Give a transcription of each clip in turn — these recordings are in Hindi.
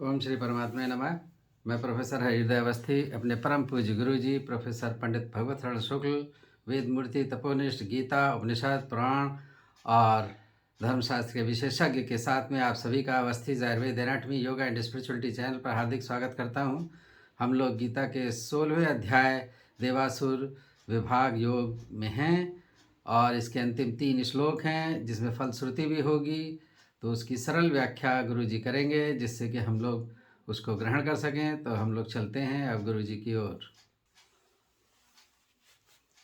ओम श्री परमात्मा नमः। मैं प्रोफेसर हृदय अवस्थी अपने परम पूज्य गुरु जी प्रोफेसर पंडित भगवत शरण शुक्ल वेद मूर्ति तपोनिष्ठ गीता उपनिषद पुराण और धर्मशास्त्र के विशेषज्ञ के साथ में आप सभी का Awasthi Ayurveda anatomy yoga and spirituality channel पर हार्दिक स्वागत करता हूं। हम लोग गीता के 16वें अध्याय देवासुर विभाग योग में हैं और इसके अंतिम 3 श्लोक हैं जिसमें फलश्रुति भी होगी। तो उसकी सरल व्याख्या गुरु जी करेंगे जिससे कि हम लोग उसको ग्रहण कर सकें। तो हम लोग चलते हैं अब गुरु जी की ओर।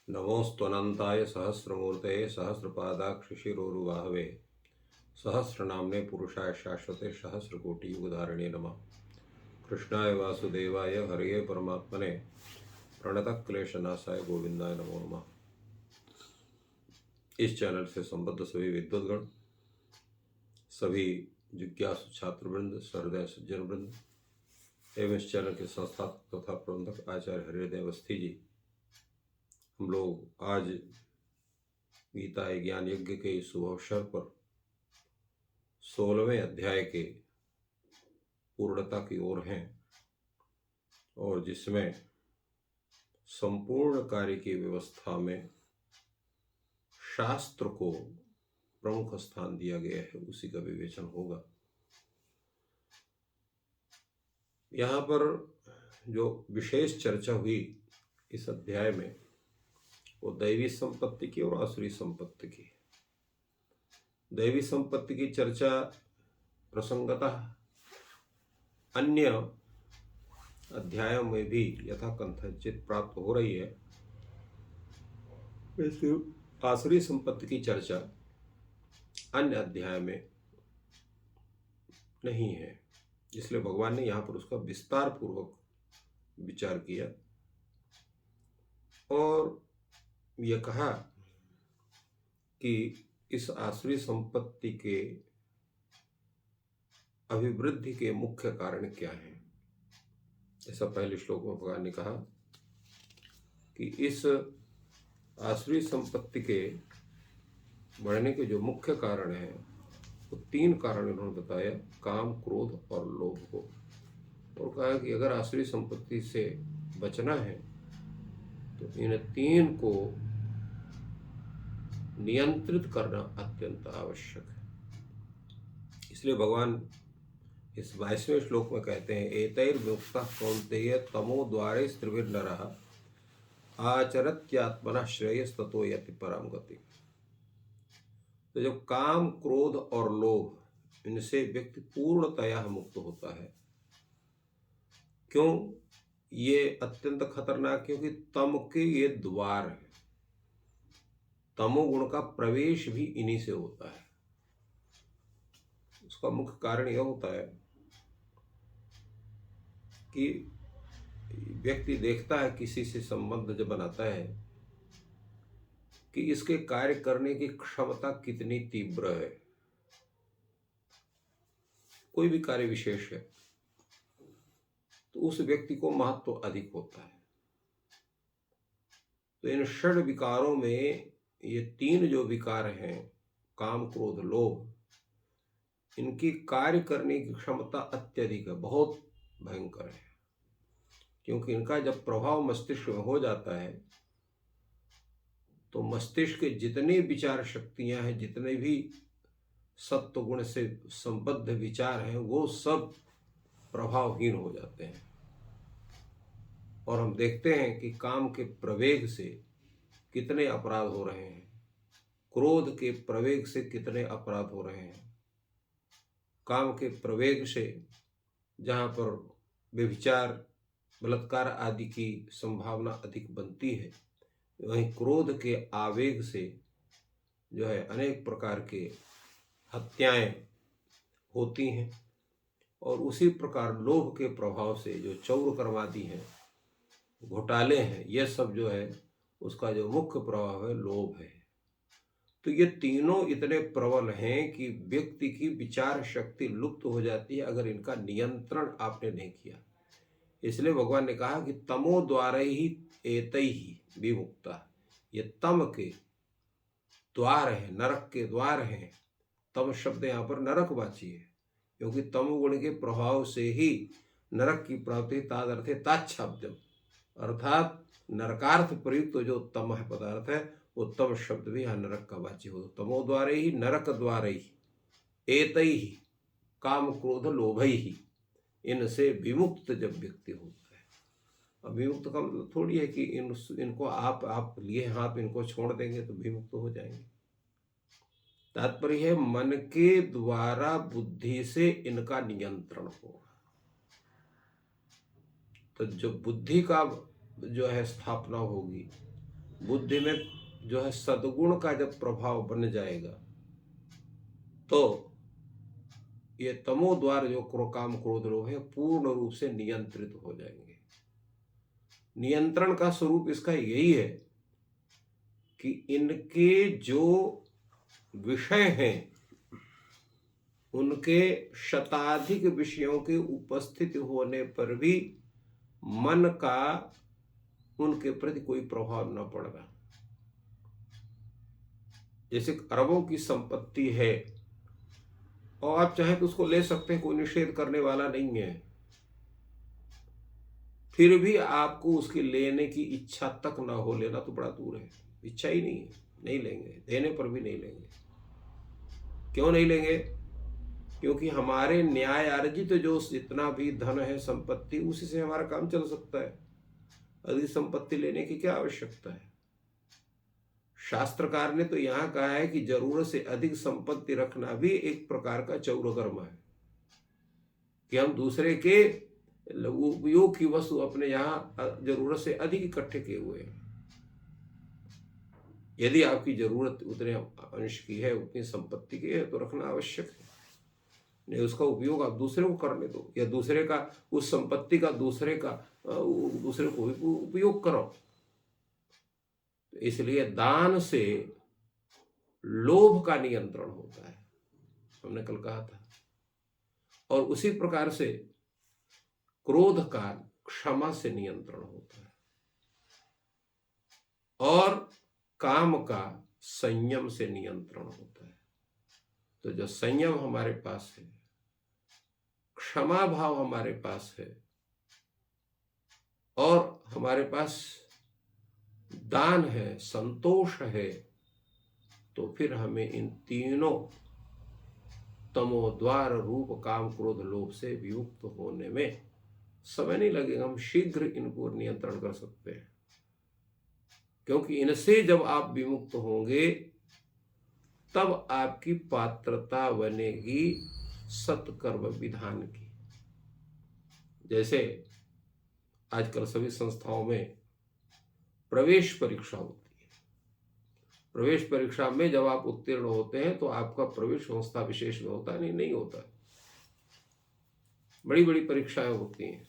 नमोस्तनंताय सहस्रमूर्तये सहस्रपादाक्ष शिरोरुबाहवे सहस्रनाम्ने पुरुषाय शाश्वते सहस्रकोटि युगधारिणे नमः। कृष्णाय वासुदेवाय हरये परमात्मने प्रणतः क्लेशनाशाय गोविंदाय नमो नमः। इस चैनल से संबद्ध सभी विद्वद्गण, सभी जिज्ञासु छात्रवृंद, सहृदय सज्जन वृंद एवं इस चैनल के संस्थापक तथा प्रबंधक आचार्य हृदय अवस्थी जी, हम लोग आज गीता ज्ञान यज्ञ के इस शुभ अवसर पर 16वें अध्याय के पूर्णता की ओर हैं और जिसमें संपूर्ण कार्य की व्यवस्था में शास्त्र को प्रमुख स्थान दिया गया है, उसी का विवेचन होगा। यहाँ पर जो विशेष चर्चा हुई इस अध्याय में वो दैवी संपत्ति की और आसुरी संपत्ति की। दैवी संपत्ति की चर्चा प्रसंगतः अन्य अध्यायों में भी यथा कथंचित प्राप्त हो रही है, वैसे आसुरी संपत्ति की चर्चा अन्य अध्याय में नहीं है, इसलिए भगवान ने यहाँ पर उसका विस्तार पूर्वक विचार किया और यह कहा कि इस आसुरी संपत्ति के अभिवृद्धि के मुख्य कारण क्या हैं। ऐसा पहले श्लोक में भगवान ने कहा कि इस आसुरी संपत्ति के बढ़ने के जो मुख्य कारण हैं वो 3 कारण इन्होंने बताया, काम, क्रोध और लोभ को। और कहा कि अगर आसुरी संपत्ति से बचना है तो इन 3 को नियंत्रित करना अत्यंत आवश्यक है। इसलिए भगवान इस 22वें श्लोक में कहते हैं, एतैर्मुक्तः कौन्तेय तमो द्वारे स्त्रिभिर्नरः आचरत्यात्मनः श्रेयस्ततो यति परम गति। तो जब काम, क्रोध और लोभ इनसे व्यक्ति पूर्णतया मुक्त होता है। क्यों ये अत्यंत खतरनाक? क्योंकि तम के ये द्वार है। तमोगुण का प्रवेश भी इन्हीं से होता है। उसका मुख्य कारण यह होता है कि व्यक्ति देखता है किसी से संबंध जब बनाता है कि इसके कार्य करने की क्षमता कितनी तीव्र है। कोई भी कार्य विशेष है तो उस व्यक्ति को महत्व अधिक होता है। तो इन षड विकारों में ये 3 जो विकार हैं, काम, क्रोध, लोभ, इनकी कार्य करने की क्षमता अत्यधिक है, बहुत भयंकर है। क्योंकि इनका जब प्रभाव मस्तिष्क में हो जाता है तो मस्तिष्क के जितने विचार शक्तियां हैं, जितने भी सत्व गुण से संबद्ध विचार हैं, वो सब प्रभावहीन हो जाते हैं। और हम देखते हैं कि काम के प्रवेग से कितने अपराध हो रहे हैं, क्रोध के प्रवेग से कितने अपराध हो रहे हैं। काम के प्रवेग से जहाँ पर व्यभिचार, बलात्कार आदि की संभावना अधिक बनती है, वहीं क्रोध के आवेग से जो है अनेक प्रकार के हत्याएं होती हैं। और उसी प्रकार लोभ के प्रभाव से जो चौर कर्मादि हैं, घोटाले हैं, ये सब जो है उसका जो मुख्य प्रभाव है लोभ है। तो ये तीनों इतने प्रबल हैं कि व्यक्ति की विचार शक्ति लुप्त हो जाती है अगर इनका नियंत्रण आपने नहीं किया। इसलिए भगवान ने कहा कि तमो द्वारा ही एतै ही विमुक्ता। ये तम के द्वार है, नरक के द्वार हैं। तम शब्द यहाँ पर नरकवाची है। क्योंकि तमोगुण के प्रभाव से ही नरक की प्राप्ति तादर्थे ताच्छाब्दम, अर्थात नरकार्थ प्रयुक्त जो तमः पदार्थ है वो तम शब्द भी यहाँ नरक का वाच्य हो। तमो द्वारे ही नरक द्वारे ही एतई ही काम क्रोध लोभई ही, इनसे विमुक्त जब व्यक्ति होता है। अब विमुक्त का मतलब थोड़ी है कि इनको आप लिए हाथ इनको छोड़ देंगे तो विमुक्त हो जाएंगे। तात्पर्य है मन के द्वारा बुद्धि से इनका नियंत्रण होगा। तो जो बुद्धि का जो है स्थापना होगी, बुद्धि में जो है सद्गुण का जब प्रभाव बन जाएगा तो ये तमो द्वार जो काम क्रोध लोभ है पूर्ण रूप से नियंत्रित हो जाएंगे। नियंत्रण का स्वरूप इसका यही है कि इनके जो विषय हैं उनके शताधिक विषयों के उपस्थित होने पर भी मन का उनके प्रति कोई प्रभाव न पड़ेगा। जैसे अरबों की संपत्ति है और आप चाहें तो उसको ले सकते हैं, कोई निषेध करने वाला नहीं है, फिर भी आपको उसके लेने की इच्छा तक ना हो, लेना तो बड़ा दूर है, इच्छा ही नहीं है, नहीं लेंगे, देने पर भी नहीं लेंगे। क्यों नहीं लेंगे? क्योंकि हमारे न्याय अर्जित जो जितना भी धन है संपत्ति उसी से हमारा काम चल सकता है। अधिक संपत्ति लेने की क्या आवश्यकता है? शास्त्रकार ने तो यहाँ कहा है कि जरूरत से अधिक संपत्ति रखना भी एक प्रकार का चौरकर्म है, कि हम दूसरे के उपयोग की वस्तु अपने यहाँ जरूरत से अधिक इकट्ठे किए हुए हैं। यदि आपकी जरूरत उतने अंश की है, उतनी संपत्ति की है तो रखना आवश्यक है, नहीं उसका उपयोग आप दूसरे को करने दो, या दूसरे का उस संपत्ति का दूसरे को उपयोग करो। इसलिए दान से लोभ का नियंत्रण होता है, हमने कल कहा था। और उसी प्रकार से क्रोध का क्षमा से नियंत्रण होता है, और काम का संयम से नियंत्रण होता है। तो जो संयम हमारे पास है, क्षमा भाव हमारे पास है, और हमारे पास दान है, संतोष है, तो फिर हमें इन तीनों तमोद्वार रूप काम क्रोध लोभ से विमुक्त होने में समय नहीं लगेगा। हम शीघ्र इनको नियंत्रण कर सकते हैं, क्योंकि इनसे जब आप विमुक्त होंगे तब आपकी पात्रता बनेगी सत्कर्म विधान की। जैसे आजकल सभी संस्थाओं में प्रवेश परीक्षा होती है। प्रवेश परीक्षा में जब आप उत्तीर्ण होते हैं तो आपका प्रवेश संस्था विशेष में होता है, नहीं होता है। बड़ी बड़ी परीक्षाएं होती हैं,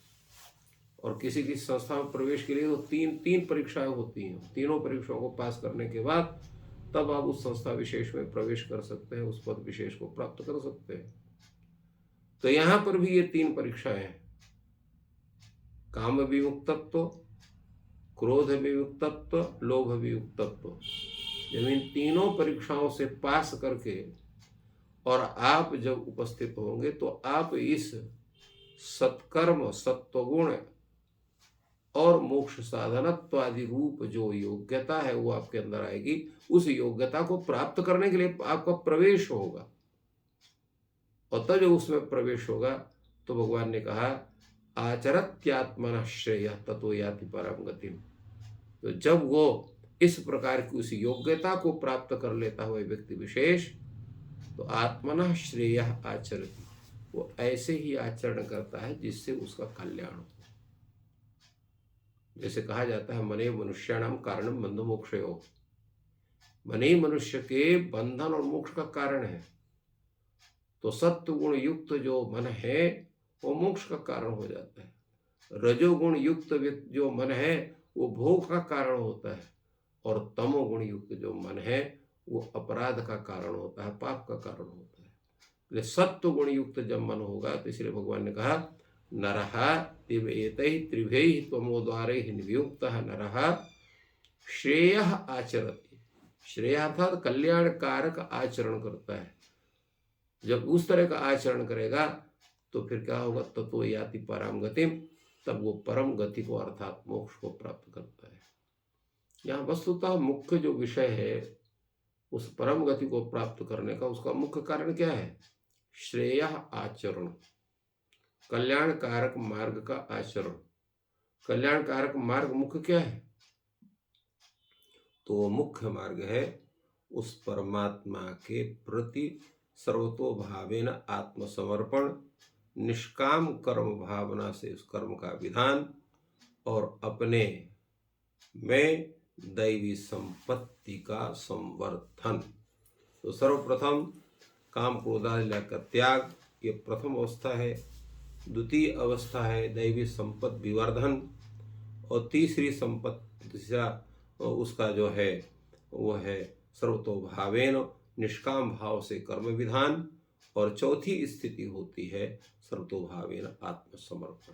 और किसी की संस्था में प्रवेश के लिए तो तीन परीक्षाएं होती हैं। तीनों परीक्षाओं को पास करने के बाद तब आप उस संस्था विशेष में प्रवेश कर सकते हैं, उस पद विशेष को प्राप्त कर सकते हैं। तो यहां पर भी ये 3 परीक्षाएं हैं, काम विमुक्तत्व, क्रोध विमुक्तत्व, लोभ विमुक्तत्व। जब इन तीनों परीक्षाओं से पास करके और आप जब उपस्थित होंगे तो आप इस सत्कर्म, सत्वगुण और मोक्ष साधनत्व आदि रूप जो योग्यता है वो आपके अंदर आएगी। उस योग्यता को प्राप्त करने के लिए आपका प्रवेश होगा, और तब जब उसमें प्रवेश होगा तो भगवान ने कहा आचरत्यात्मनः श्रेयः ततो याति परम गतिम। तो जब वो इस प्रकार की उस योग्यता को प्राप्त कर लेता हुआ व्यक्ति विशेष, तो आत्मनः श्रेयः आचरति, वो ऐसे ही आचरण करता है जिससे उसका कल्याण हो। जैसे कहा जाता है मने मनुष्याणाम कारणम बंध मोक्षयो, मने मनुष्य के बंधन और मोक्ष का कारण है। तो सत्व गुण युक्त जो मन है वो मोक्ष का कारण हो जाता है। रजोगुण युक्त जो मन है वो भोग का कारण होता है, और तमोगुण युक्त जो मन है वो अपराध का कारण होता है, पाप का कारण होता है। इसलिए सत्व गुण युक्त जब मन होगा तो इसलिए भगवान ने कहा नरहा एतैः त्रिभैः तमोद्वारैः नियुक्तः नरहा श्रेयः आचरति। श्रेय अर्थात कल्याण कारक आचरण करता है। जब उस तरह का आचरण करेगा तो फिर क्या होगा, ततो याति परम गतिम, तब वो परम गति को अर्थात मोक्ष को प्राप्त करता है। यहाँ वस्तुतः मुख्य जो विषय है उस परम गति को प्राप्त करने का, उसका मुख्य कारण क्या है? श्रेय आचरण, कल्याण कारक मार्ग का आचरण। कल्याण कारक मार्ग मुख्य क्या है? तो मुख्य मार्ग है उस परमात्मा के प्रति सर्वतोभावेन आत्मसमर्पण, निष्काम कर्म भावना से उस कर्म का विधान और अपने में दैवी संपत्ति का संवर्धन। तो सर्वप्रथम काम क्रोधादि का त्याग, ये प्रथम अवस्था है। द्वितीय अवस्था है दैवी संपत्ति विवर्धन, और तीसरी संपत्ति उसका जो है वो है सर्वतोभावेन निष्काम भाव से कर्म विधान, और चौथी स्थिति होती है सर्वतोभावेन आत्मसमर्पण।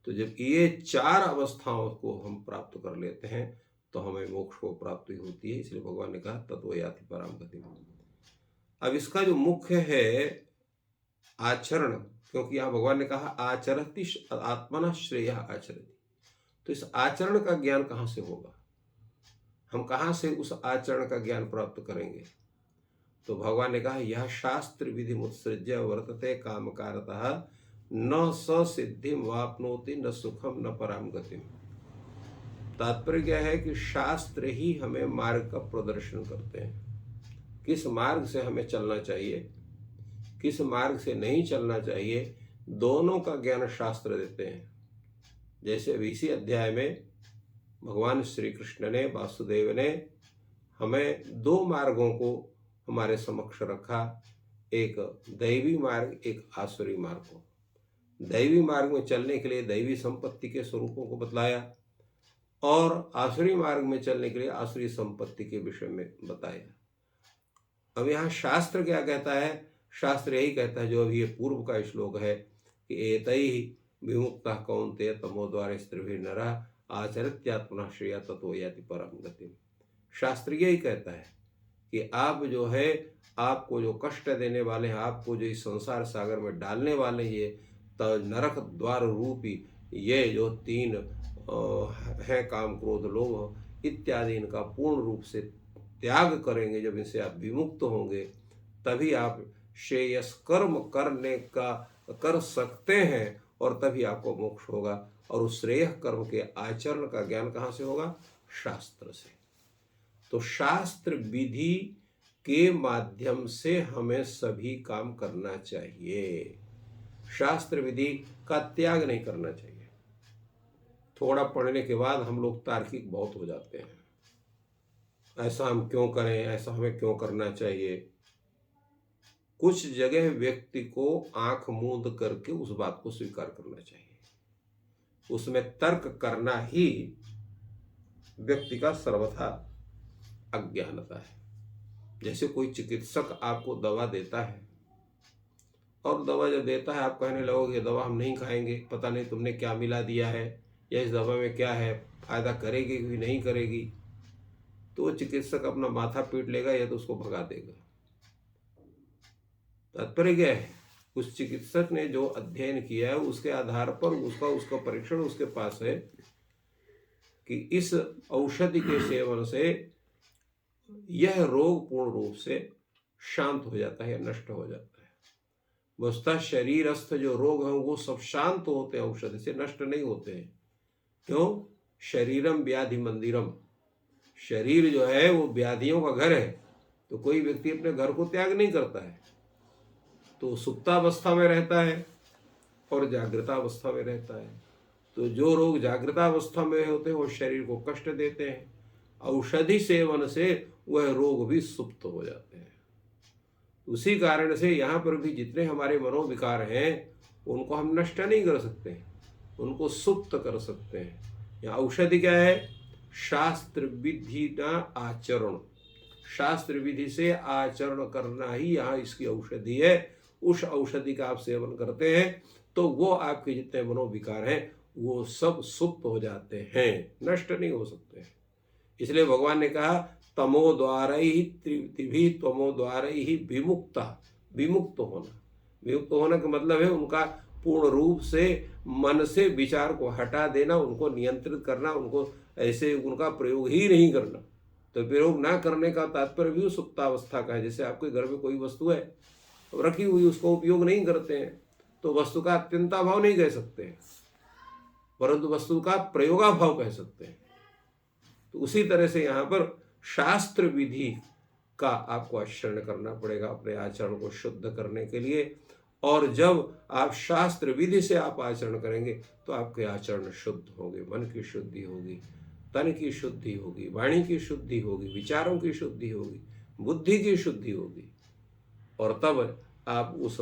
तो जब ये चार अवस्थाओं को हम प्राप्त कर लेते हैं तो हमें मोक्ष को प्राप्ति होती है। इसलिए भगवान ने कहा ततो याति पराम गतिम। अब इसका जो मुख्य है आचरण, क्योंकि यहाँ भगवान ने कहा आचरति आत्मना श्रेय आचरति, तो इस आचरण का ज्ञान कहाँ से होगा? हम कहाँ से उस आचरण का ज्ञान प्राप्त करेंगे? तो भगवान ने कहा यह शास्त्र विधि मुत्सृज्य वर्तते कामकारतः न स सिद्धिम वाप्नोति न सुखम न पराम गतिम। तात्पर्य क्या है कि शास्त्र ही हमें मार्ग का प्रदर्शन करते हैं, किस मार्ग से हमें चलना चाहिए, किस मार्ग से नहीं चलना चाहिए, दोनों का ज्ञान शास्त्र देते हैं। जैसे इसी अध्याय में भगवान श्री कृष्ण ने, वासुदेव ने हमें दो मार्गों को हमारे समक्ष रखा, एक दैवी मार्ग, एक आसुरी मार्ग को। दैवी मार्ग में चलने के लिए दैवी संपत्ति के स्वरूपों को बतलाया, और आसुरी मार्ग में चलने के लिए आसुरी संपत्ति के विषय में बताया। अब यहाँ शास्त्र क्या कहता है? शास्त्र यही कहता है जो अभी ये पूर्व का श्लोक है कि एतैहि विमुक्तः कौन्तेय तमोद्वारे स्त्रिभिर्नरः आचरत्यात्मनः श्रेया ततो याति परम गतिम। शास्त्र यही कहता है कि आप जो है, आपको जो कष्ट देने वाले हैं, आपको जो इस संसार सागर में डालने वाले, ये नरक द्वार रूपी ये जो तीन है काम क्रोध लोभ इत्यादि, इनका पूर्ण रूप से त्याग करेंगे, जब इनसे आप विमुक्त होंगे तभी आप श्रेयस कर्म करने का कर सकते हैं, और तभी आपको मोक्ष होगा। और उस श्रेय कर्म के आचरण का ज्ञान कहाँ से होगा? शास्त्र से। तो शास्त्र विधि के माध्यम से हमें सभी काम करना चाहिए, शास्त्र विधि का त्याग नहीं करना चाहिए। थोड़ा पढ़ने के बाद हम लोग तार्किक बहुत हो जाते हैं, ऐसा हम क्यों करें, ऐसा हमें क्यों करना चाहिए। कुछ जगह व्यक्ति को आंख मूंद करके उस बात को स्वीकार करना चाहिए, उसमें तर्क करना ही व्यक्ति का सर्वथा अज्ञानता है। जैसे कोई चिकित्सक आपको दवा देता है, और दवा जब देता है आप कहने लगोगे ये दवा हम नहीं खाएंगे, पता नहीं तुमने क्या मिला दिया है, या इस दवा में क्या है, फायदा करेगी कि नहीं करेगी। तो वो चिकित्सक अपना माथा पीट लेगा या तो उसको भगा देगा। तात्पर्य क्या है? उस चिकित्सक ने जो अध्ययन किया है उसके आधार पर उसका परीक्षण उसके पास है कि इस औषधि के सेवन से यह रोग पूर्ण रूप से शांत हो जाता है या नष्ट हो जाता है। वस्तुतः शरीरस्थ जो रोग हैं वो सब शांत होते हैं, औषधि से नष्ट नहीं होते हैं। क्यों? शरीरम व्याधि मंदिरम, शरीर जो है वो व्याधियों का घर है। तो कोई व्यक्ति अपने घर को त्याग नहीं करता है, तो सुप्तावस्था में रहता है और जागृतावस्था में रहता है। तो जो रोग जागृतावस्था में होते हैं वो शरीर को कष्ट देते हैं, औषधि सेवन से वह रोग भी सुप्त हो जाते हैं। उसी कारण से यहाँ पर भी जितने हमारे मनोविकार हैं उनको हम नष्ट नहीं कर सकते, उनको सुप्त कर सकते हैं। यहाँ औषधि क्या है? शास्त्र विधि ना आचरण, शास्त्र विधि से आचरण करना ही यहाँ इसकी औषधि है। उस औषधि का आप सेवन करते हैं तो वो आपके जितने मनोविकार हैं वो सब सुप्त हो जाते हैं, नष्ट नहीं हो सकते। इसलिए भगवान ने कहा तमो द्वारै ही त्रिभिः तमो द्वारै ही विमुक्ता, विमुक्त होना। विमुक्त होने का मतलब है उनका पूर्ण रूप से मन से विचार को हटा देना, उनको नियंत्रित करना, उनको ऐसे उनका प्रयोग ही नहीं करना। तो प्रयोग ना करने का तात्पर्य भी सुप्तावस्था का है। जैसे आपके घर में कोई वस्तु है रखी हुई, उसको उपयोग नहीं करते हैं, तो वस्तु का अत्यंताभाव नहीं कह सकते हैं, परंतु वस्तु का प्रयोगाभाव कह सकते हैं। तो उसी तरह से यहाँ पर शास्त्र विधि का आपको आचरण करना पड़ेगा अपने आचरण को शुद्ध करने के लिए। और जब आप शास्त्र विधि से आप आचरण करेंगे तो आपके आचरण शुद्ध होंगे, मन की शुद्धि होगी, तन की शुद्धि होगी, वाणी की शुद्धि होगी, विचारों की शुद्धि होगी, बुद्धि की शुद्धि होगी। और तब आप उस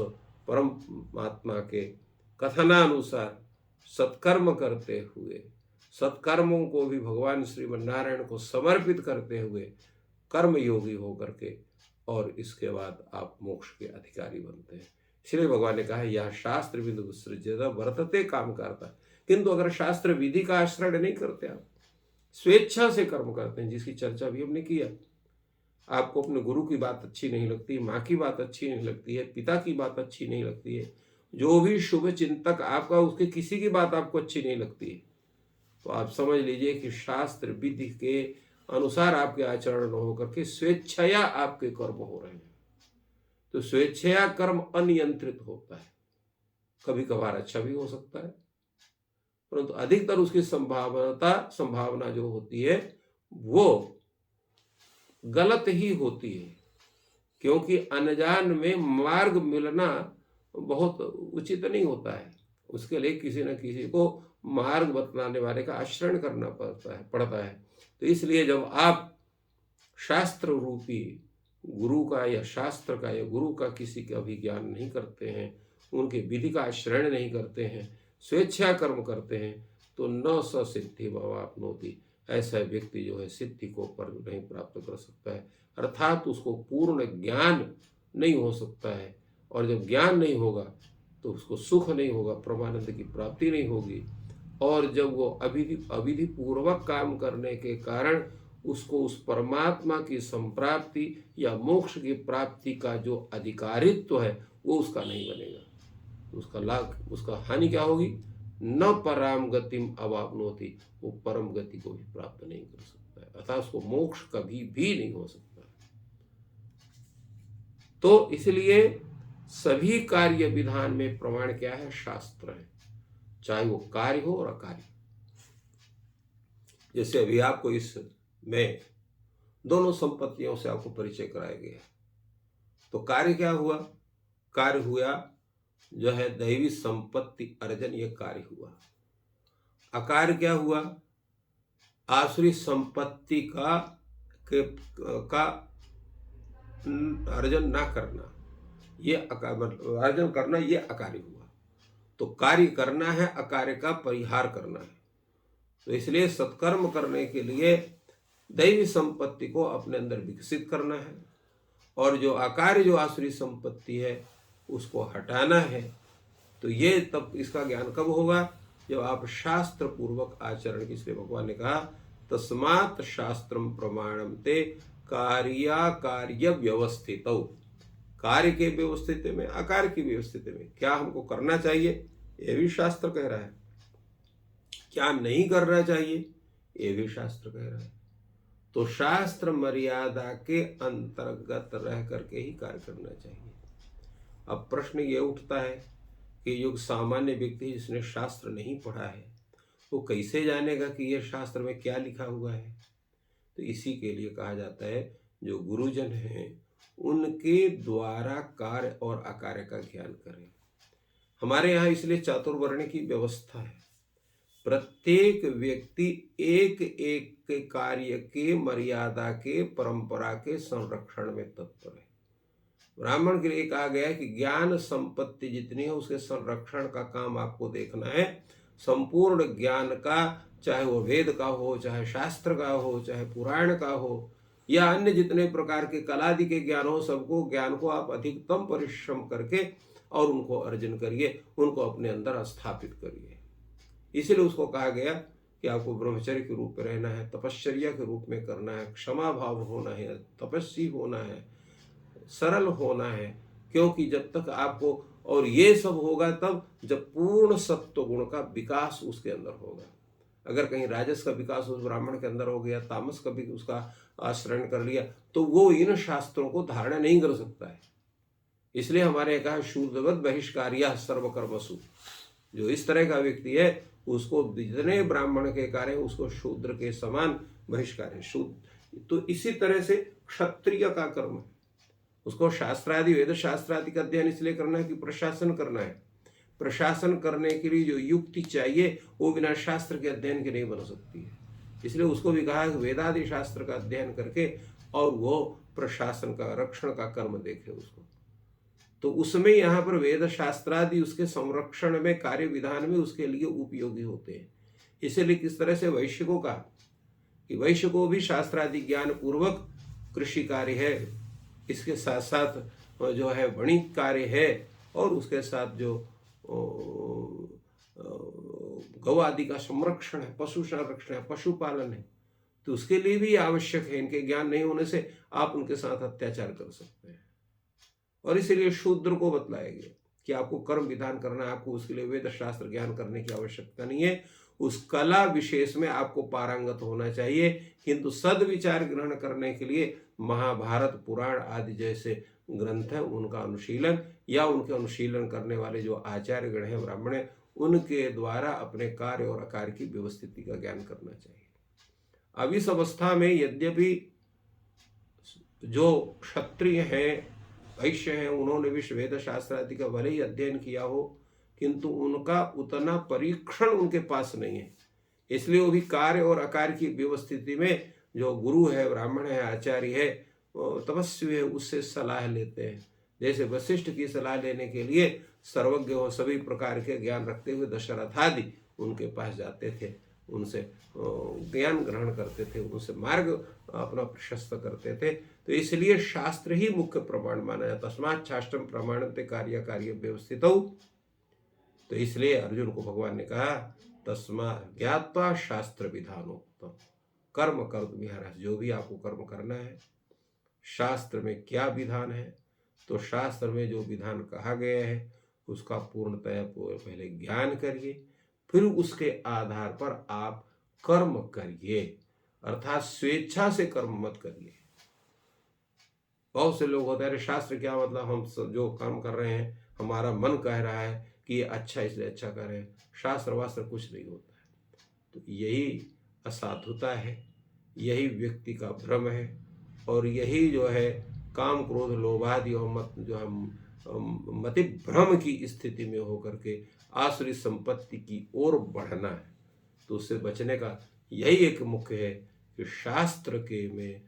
परमात्मा के कथनानुसार सत्कर्म करते हुए, सत्कर्मों को भी भगवान श्रीमन नारायण को समर्पित करते हुए कर्म योगी होकर के, और इसके बाद आप मोक्ष के अधिकारी बनते हैं। इसलिए भगवान ने कहा है यह शास्त्र बिंदु सृज्यत वर्तते काम करता। किंतु अगर शास्त्र विधि का आश्रय नहीं करते, आप स्वेच्छा से कर्म करते हैं, जिसकी चर्चा भी हमने किया, आपको अपने गुरु की बात अच्छी नहीं लगती, माँ की बात अच्छी नहीं लगती है, पिता की बात अच्छी नहीं लगती है, जो भी शुभ चिंतक आपका, उसके किसी की बात आपको अच्छी नहीं लगती है, तो आप समझ लीजिए कि शास्त्र विधि के अनुसार आपके आचरण न होकर के स्वेच्छया आपके कर्म हो रहे हैं। तो स्वेच्छया कर्म अनियंत्रित होता है, कभी कभार अच्छा भी हो सकता है, परंतु अधिकतर उसकी संभावना जो होती है वो गलत ही होती है, क्योंकि अनजान में मार्ग मिलना बहुत उचित नहीं होता है। उसके लिए किसी न किसी को मार्ग बतलाने वाले का आश्रय करना पड़ता है। तो इसलिए जब आप शास्त्र रूपी गुरु का या शास्त्र का या गुरु का किसी का भी ज्ञान नहीं करते हैं, उनके विधि का आश्रय नहीं करते हैं, स्वेच्छा कर्म करते हैं, तो न स सिद्धि भवाप्नोति, ऐसा व्यक्ति जो है सिद्धि को पर नहीं प्राप्त कर सकता है, अर्थात उसको पूर्ण ज्ञान नहीं हो सकता है। और जब ज्ञान नहीं होगा तो उसको सुख नहीं होगा, परमानंद की प्राप्ति नहीं होगी। और जब वो अविधि पूर्वक काम करने के कारण उसको उस परमात्मा की संप्राप्ति या मोक्ष की प्राप्ति का जो अधिकारित्व है वो उसका नहीं बनेगा। उसका लाभ, उसका हानि क्या होगी? न पराम गतिम अवाप्नोति, वो परम गति को भी प्राप्त नहीं कर सकता है, अर्थात उसको मोक्ष कभी भी नहीं हो सकता। तो इसलिए सभी कार्य विधान में प्रमाण क्या है? शास्त्र है, चाहे वो कार्य हो और अकार्य। जैसे अभी आपको इस में दोनों संपत्तियों से आपको परिचय कराया गया, तो कार्य क्या हुआ? कार्य हुआ जो है दैवी संपत्ति अर्जन, ये कार्य हुआ। अकार्य क्या हुआ? आसुरी संपत्ति का अर्जन ना करना, ये अर्जन करना, ये अकार्य हुआ। तो कार्य करना है, अकार्य का परिहार करना है। तो इसलिए सत्कर्म करने के लिए दैवी संपत्ति को अपने अंदर विकसित करना है, और जो अकार्य जो आसुरी संपत्ति है उसको हटाना है। तो ये तब इसका ज्ञान कब होगा? जब आप शास्त्र पूर्वक आचरण की। इसलिए भगवान ने कहा तस्मात् शास्त्रम प्रमाणम ते कार्याकार्य व्यवस्थित, कार्य के व्यवस्थित में, अकार्य की व्यवस्थित में क्या हमको करना चाहिए ये भी शास्त्र कह रहा है, क्या नहीं करना चाहिए ये भी शास्त्र कह रहा है। तो शास्त्र मर्यादा के अंतर्गत रह करके ही कार्य करना चाहिए। अब प्रश्न ये उठता है कि जो सामान्य व्यक्ति जिसने शास्त्र नहीं पढ़ा है वो कैसे जानेगा कि ये शास्त्र में क्या लिखा हुआ है? तो इसी के लिए कहा जाता है जो गुरुजन हैं उनके द्वारा कार्य और अकार्य का ज्ञान करें। हमारे यहाँ इसलिए चातुर्वर्ण की व्यवस्था है, प्रत्येक व्यक्ति एक एक के कार्य के, मर्यादा के, परंपरा के संरक्षण में तत्पर है। ब्राह्मण के लिए कहा गया है कि ज्ञान संपत्ति जितनी है उसके संरक्षण का काम आपको देखना है। संपूर्ण ज्ञान का, चाहे वो वेद का हो, चाहे शास्त्र का हो, चाहे पुराण का हो, या अन्य जितने प्रकार के कलादि के ज्ञान हो, सबको ज्ञान को आप अधिकतम परिश्रम करके और उनको अर्जन करिए, उनको अपने अंदर स्थापित करिए। इसीलिए उसको कहा गया कि आपको ब्रह्मचर्य के रूप में रहना है, तपश्चर्या के रूप में करना है, क्षमा भाव होना है, तपस्वी होना है, सरल होना है, क्योंकि जब तक आपको, और ये सब होगा तब जब पूर्ण सत्व गुण का विकास उसके अंदर होगा। अगर कहीं राजस का विकास उस ब्राह्मण के अंदर हो गया, तामस का भी उसका आश्रय कर लिया, तो वो इन शास्त्रों को धारण नहीं कर सकता है। इसलिए हमारे यहाँ कहा शूद्रवत बहिष्कार्य सर्वकर्मसु। जो इस तरह का व्यक्ति है उसको जितने ब्राह्मण के कार्य उसको शूद्र के समान बहिष्कार है। शूद्र तो इसी तरह से क्षत्रिय का कर्म है, उसको शास्त्रादि वेद शास्त्रादि का अध्ययन इसलिए करना है कि प्रशासन करना है। प्रशासन करने के लिए जो युक्ति चाहिए वो बिना शास्त्र के अध्ययन के नहीं बन सकती है। इसलिए उसको भी कहा कि वेदादि शास्त्र का अध्ययन करके और वो प्रशासन का रक्षण का कर्म देखे उसको। तो उसमें यहाँ पर वेद शास्त्रादि उसके संरक्षण में कार्य विधान में उसके लिए उपयोगी होते हैं। इसीलिए किस तरह से वैश्य को कहा कि वैश्य को भी शास्त्रादि ज्ञान पूर्वक कृषि कार्य है, इसके साथ साथ जो है वणिक कार्य है, और उसके साथ जो गौ आदि का संरक्षण है, पशु संरक्षण है, पशुपालन है, तो उसके लिए भी आवश्यक है। इनके ज्ञान नहीं होने से आप उनके साथ अत्याचार कर सकते हैं। और इसीलिए शूद्र को बतलाया गया कि आपको कर्म विधान करना है, आपको उसके लिए वेद शास्त्र ज्ञान करने की आवश्यकता नहीं है। उस कला विशेष में आपको पारंगत होना चाहिए, किंतु सद्विचार ग्रहण करने के लिए महाभारत पुराण आदि जैसे ग्रंथ है उनका अनुशीलन, या उनके अनुशीलन करने वाले जो आचार्यगण हैं ब्राह्मण हैं उनके द्वारा अपने कार्य और अकार्य की व्यवस्थिति का ज्ञान करना चाहिए। अब इस अवस्था में यद्यपि जो क्षत्रिय हैं, वैश्य हैं, उन्होंने भी वेद शास्त्र आदि का भले ही अध्ययन किया हो, किंतु उनका उतना परीक्षण उनके पास नहीं है। इसलिए वो भी कार्य और अकार्य की व्यवस्थिति में जो गुरु है, ब्राह्मण है, आचार्य है, तपस्वी है, उससे सलाह लेते हैं। जैसे वशिष्ठ की सलाह लेने के लिए सर्वज्ञ और सभी प्रकार के ज्ञान रखते हुए दशरथ आदि उनके पास जाते थे, उनसे ज्ञान ग्रहण करते थे, उनसे मार्ग अपना प्रशस्त करते थे। तो इसलिए शास्त्र ही मुख्य प्रमाण माना जाता। तस्मात् शास्त्रम प्रमाणन्ते कार्य कार्य व्यवस्थितौ। तो इसलिए अर्जुन को भगवान ने कहा तस्मात् ज्ञात्वा शास्त्र विधानोक्तम कर्म कर्तुं अर्हसि। जो भी आपको कर्म करना है, शास्त्र में क्या विधान है, तो शास्त्र में जो विधान कहा गया है उसका पूर्णतया पहले ज्ञान करिए, फिर उसके आधार पर आप कर्म करिए, अर्थात स्वेच्छा से कर्म मत करिए। बहुत से लोग होते हैं शास्त्र क्या मतलब, हम जो कर्म कर रहे हैं हमारा मन कह रहा है कि ये अच्छा इसलिए अच्छा कर रहे हैं। शास्त्र वास्त्र कुछ नहीं होता है। तो यही असाधुता है, यही व्यक्ति का भ्रम है, और यही जो है काम क्रोध लोभादि और मत जो हम मति भ्रम की स्थिति में होकर के आसुरी संपत्ति की ओर बढ़ना है। तो उससे बचने का यही एक मुख्य है कि शास्त्र के में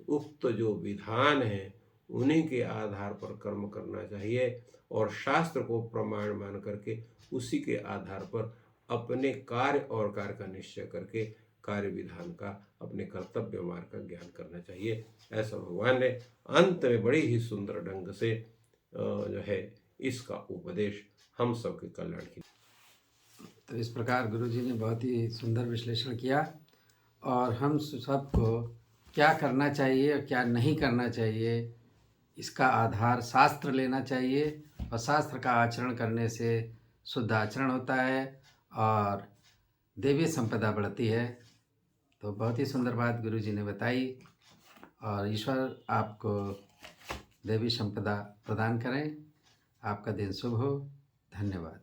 उक्त जो विधान है उन्हीं के आधार पर कर्म करना चाहिए, और शास्त्र को प्रमाण मान करके उसी के आधार पर अपने कार्य और कार्य का निश्चय करके कार्य विधान का अपने कर्तव्य मार्ग का ज्ञान करना चाहिए। ऐसा भगवान ने अंत में बड़ी ही सुंदर ढंग से जो है इसका उपदेश हम सबके कल्याण की। तो इस प्रकार गुरुजी ने बहुत ही सुंदर विश्लेषण किया, और हम सबको क्या करना चाहिए और क्या नहीं करना चाहिए इसका आधार शास्त्र लेना चाहिए, और शास्त्र का आचरण करने से शुद्ध आचरण होता है और देवी संपदा बढ़ती है। तो बहुत ही सुंदर बात गुरुजी ने बताई, और ईश्वर आपको देवी संपदा प्रदान करें। आपका दिन शुभ हो। धन्यवाद।